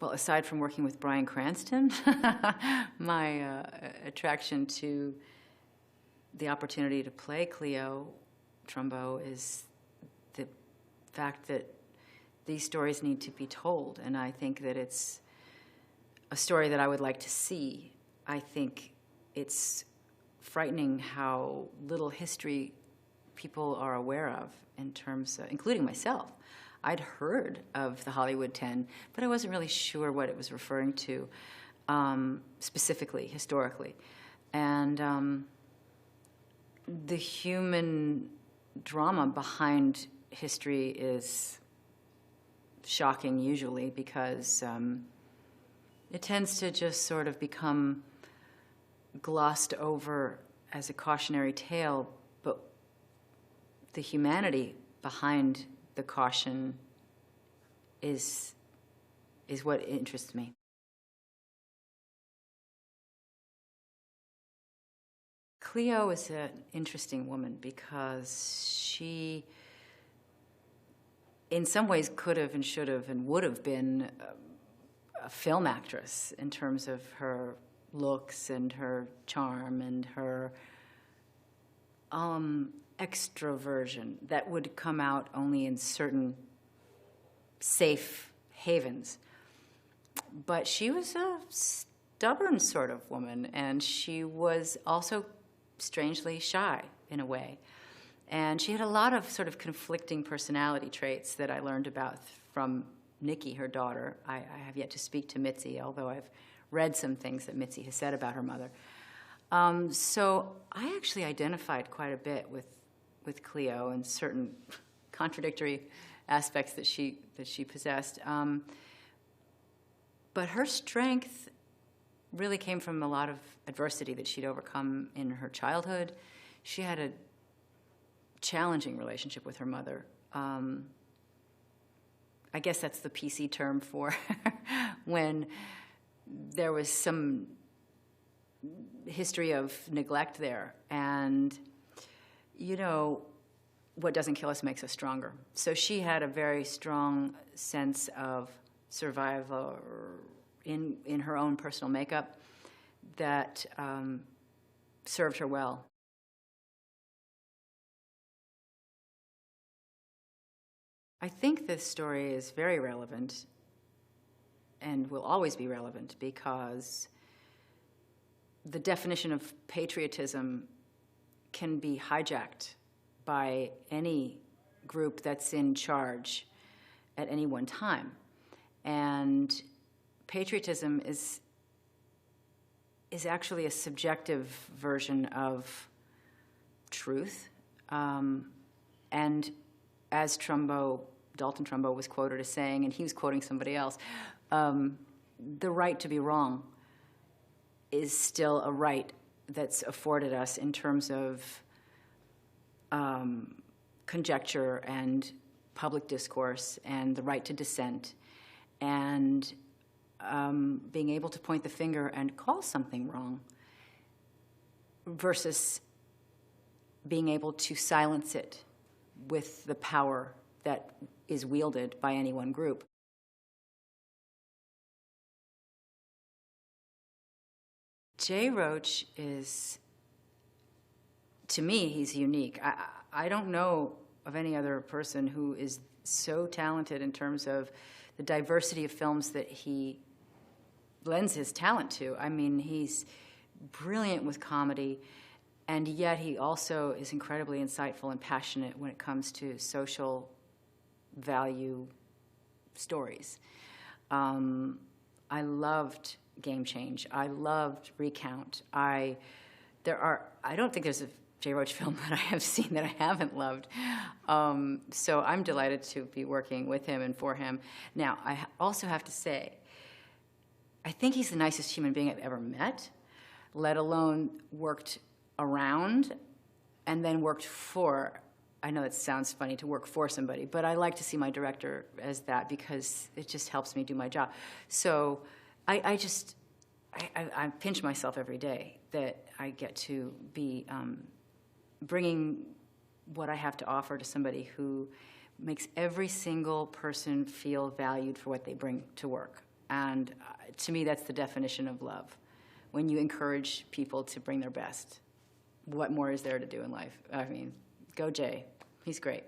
Well, aside from working with Bryan Cranston, my attraction to the opportunity to play Cleo Trumbo is the fact that these stories need to be told, and I think that it's a story that I would like to see. I think it's frightening how little history people are aware of in terms of, including myself. I'd heard of the Hollywood 10, but I wasn't really sure what it was referring to specifically, historically. And the human drama behind history is shocking usually because it tends to just sort of become glossed over as a cautionary tale, but the humanity behind the caution is what interests me. Cleo is an interesting woman because she, in some ways, could have and should have and would have been a film actress in terms of her looks and her charm and her extroversion that would come out only in certain safe havens. But she was a stubborn sort of woman, and she was also strangely shy in a way. And she had a lot of sort of conflicting personality traits that I learned about from Nikki, her daughter. I have yet to speak to Mitzi, although I've read some things that Mitzi has said about her mother. So I actually identified quite a bit with Cleo and certain contradictory aspects that she possessed. But her strength really came from a lot of adversity that she'd overcome in her childhood. She had a challenging relationship with her mother. I guess that's the PC term for when there was some history of neglect there. And, you know, what doesn't kill us makes us stronger. So she had a very strong sense of survival in her own personal makeup that served her well. I think this story is very relevant and will always be relevant because the definition of patriotism can be hijacked by any group that's in charge at any one time. And patriotism is actually a subjective version of truth. And as Dalton Trumbo was quoted as saying, and he was quoting somebody else, the right to be wrong is still a right that's afforded us in terms of conjecture and public discourse and the right to dissent and being able to point the finger and call something wrong versus being able to silence it with the power that is wielded by any one group. Jay Roach is, to me, he's unique. I don't know of any other person who is so talented in terms of the diversity of films that he lends his talent to. I mean, he's brilliant with comedy, and yet he also is incredibly insightful and passionate when it comes to social value stories. I loved Game Change. I loved Recount. I don't think there's a Jay Roach film that I have seen that I haven't loved. So I'm delighted to be working with him and for him. Now, I also have to say, I think he's the nicest human being I've ever met, let alone worked around and then worked for. I know it sounds funny to work for somebody, but I like to see my director as that because it just helps me do my job. So I pinch myself every day that I get to be bringing what I have to offer to somebody who makes every single person feel valued for what they bring to work. And to me, that's the definition of love. When you encourage people to bring their best, what more is there to do in life? I mean, go Jay. He's great.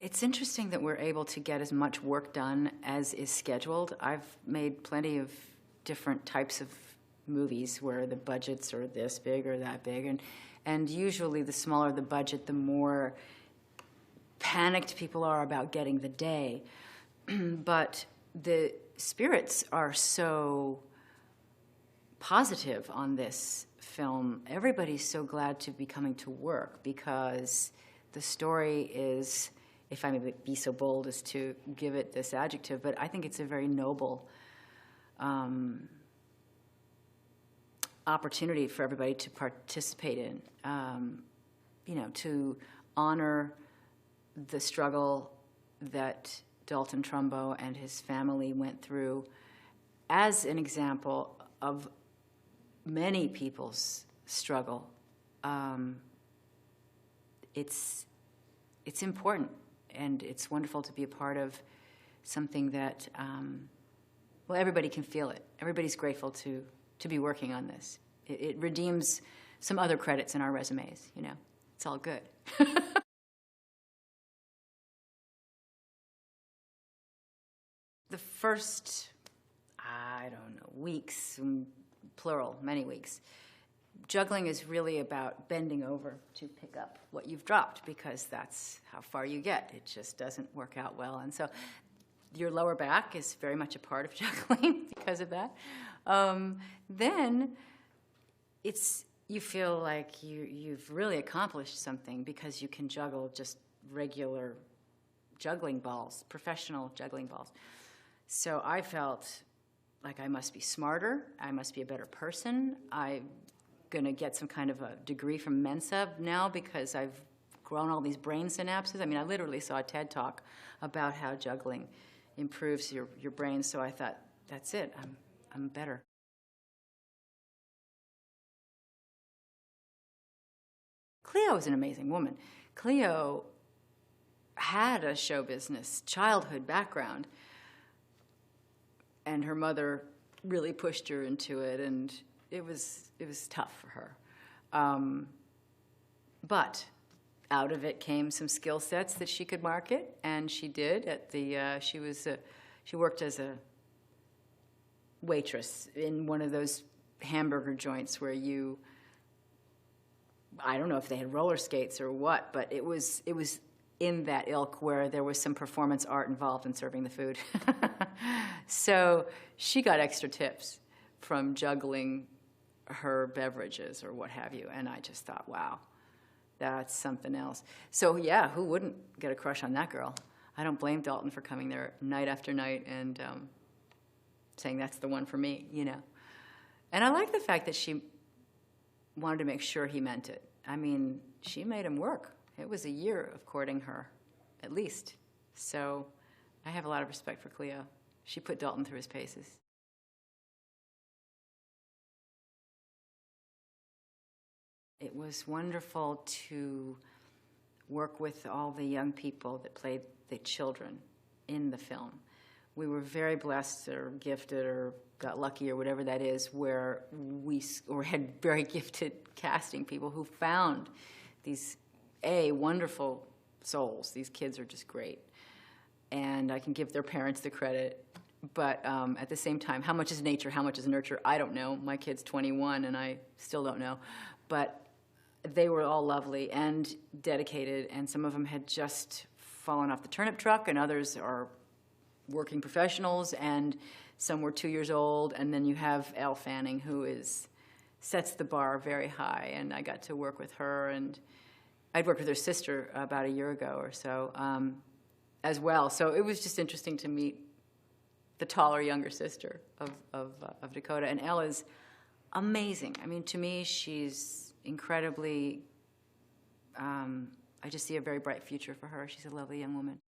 It's interesting that we're able to get as much work done as is scheduled. I've made plenty of different types of movies where the budgets are this big or that big, and usually the smaller the budget, the more panicked people are about getting the day. But the spirits are so positive on this film. Everybody's so glad to be coming to work because the story is, if I may be so bold as to give it this adjective, but I think it's a very noble opportunity for everybody to participate in, you know, to honor the struggle that Dalton Trumbo and his family went through as an example of many people's struggle. It's important, and it's wonderful to be a part of something that, well, everybody can feel it. Everybody's grateful to be working on this. It redeems some other credits in our resumes, you know. It's all good. The first, I don't know, weeks, plural, many weeks, juggling is really about bending over to pick up what you've dropped because that's how far you get. It just doesn't work out well. And so your lower back is very much a part of juggling because of that. Then you feel like you've really accomplished something because you can juggle just regular juggling balls, professional juggling balls. So I felt like I must be smarter, I must be a better person. I'm going to get some kind of a degree from Mensa now because I've grown all these brain synapses. I mean, I literally saw a TED Talk about how juggling improves your brain, so I thought, that's it, I'm better. Cleo is an amazing woman. Cleo had a show business childhood background, and her mother really pushed her into it, and it was tough for her. But out of it came some skill sets that she could market, and she did. At the she worked as a waitress in one of those hamburger joints where I don't know if they had roller skates or what, but it was in that ilk where there was some performance art involved in serving the food. So she got extra tips from juggling her beverages or what have you, and I just thought, wow, that's something else. So yeah, who wouldn't get a crush on that girl? I don't blame Dalton for coming there night after night and saying that's the one for me, you know. And I like the fact that she wanted to make sure he meant it. I mean, she made him work. It was a year of courting her, at least. So I have a lot of respect for Cleo. She put Dalton through his paces. It was wonderful to work with all the young people that played the children in the film. We were very blessed or gifted or got lucky or whatever that is, where we had very gifted casting people who found these wonderful souls. These kids are just great. And I can give their parents the credit. But at the same time, how much is nature, how much is nurture? I don't know. My kid's 21 and I still don't know. But they were all lovely and dedicated, and some of them had just fallen off the turnip truck, and others are working professionals, and some were 2 years old. And then you have Elle Fanning, who sets the bar very high, and I got to work with her, and I'd worked with her sister about a year ago or so as well. So it was just interesting to meet the taller, younger sister of Dakota. And Elle is amazing. I mean, to me, she's incredibly, I just see a very bright future for her. She's a lovely young woman.